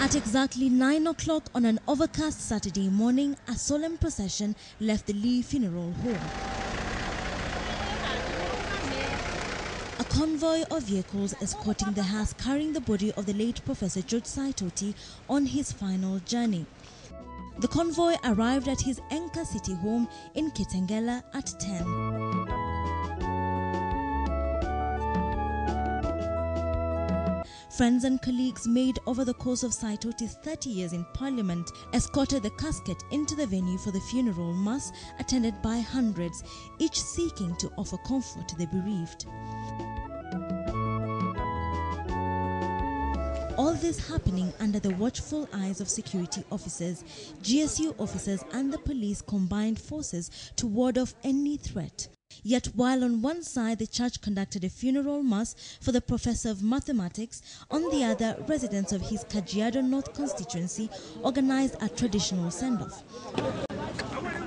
At exactly 9 o'clock on an overcast Saturday morning, a solemn procession left the Lee Funeral Home. A convoy of vehicles escorting the hearse carrying the body of the late Professor George Saitoti on his final journey. The convoy arrived at his Enka City home in Kitengela at 10. Friends and colleagues made over the course of Saitoti's 30 years in Parliament escorted the casket into the venue for the funeral mass attended by hundreds, each seeking to offer comfort to the bereaved. All this happening under the watchful eyes of security officers, GSU officers and the police combined forces to ward off any threat. Yet while on one side the church conducted a funeral mass for the professor of mathematics, on the other residents of his Kajiado North constituency organized a traditional send-off.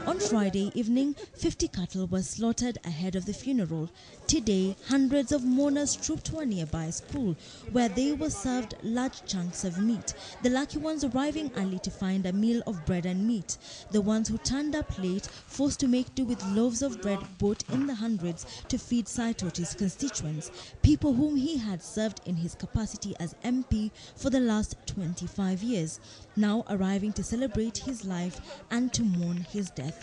On Friday evening, 50 cattle were slaughtered ahead of the funeral. Today, hundreds of mourners trooped to a nearby school where they were served large chunks of meat, the lucky ones arriving early to find a meal of bread and meat. The ones who turned up late, forced to make do with loaves of bread bought in the hundreds to feed Saitoti's constituents, people whom he had served in his capacity as MP for the last 25 years, now arriving to celebrate his life and to mourn his death.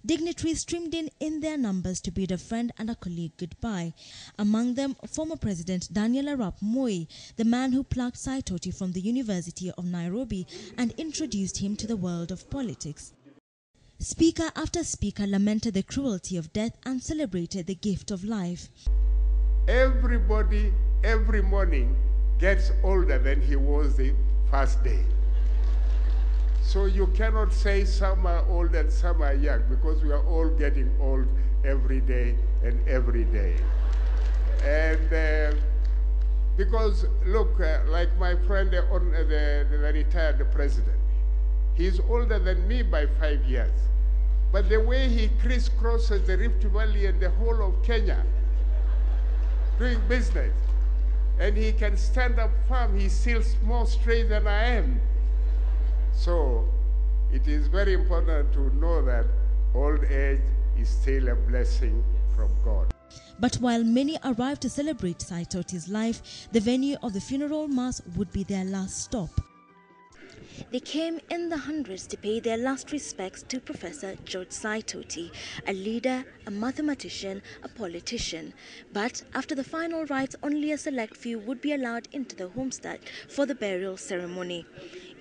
Dignitaries streamed in their numbers to bid a friend and a colleague goodbye. Among them, former President Daniel Arap Moi, the man who plucked Saitoti from the University of Nairobi and introduced him to the world of politics. Speaker after speaker lamented the cruelty of death and celebrated the gift of life. Everybody, every morning, gets older than he was the first day. So you cannot say some are old and some are young, because we are all getting old every day and every day. And because, look, like my friend, the retired president, he's older than me by 5 years. But the way he crisscrosses the Rift Valley and the whole of Kenya doing business, and he can stand up firm, he's still more straight than I am. So it is very important to know that old age is still a blessing from God. But while many arrived to celebrate Saitoti's life, the venue of the funeral mass would be their last stop. They came in the hundreds to pay their last respects to Professor George Saitoti, a leader, a mathematician, a politician. But after the final rites, only a select few would be allowed into the homestead for the burial ceremony,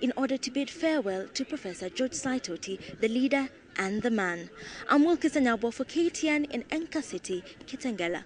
in order to bid farewell to Professor George Saitoti, the leader and the man. I'm Wilkis Anyabo for KTN in Enka City, Kitengela.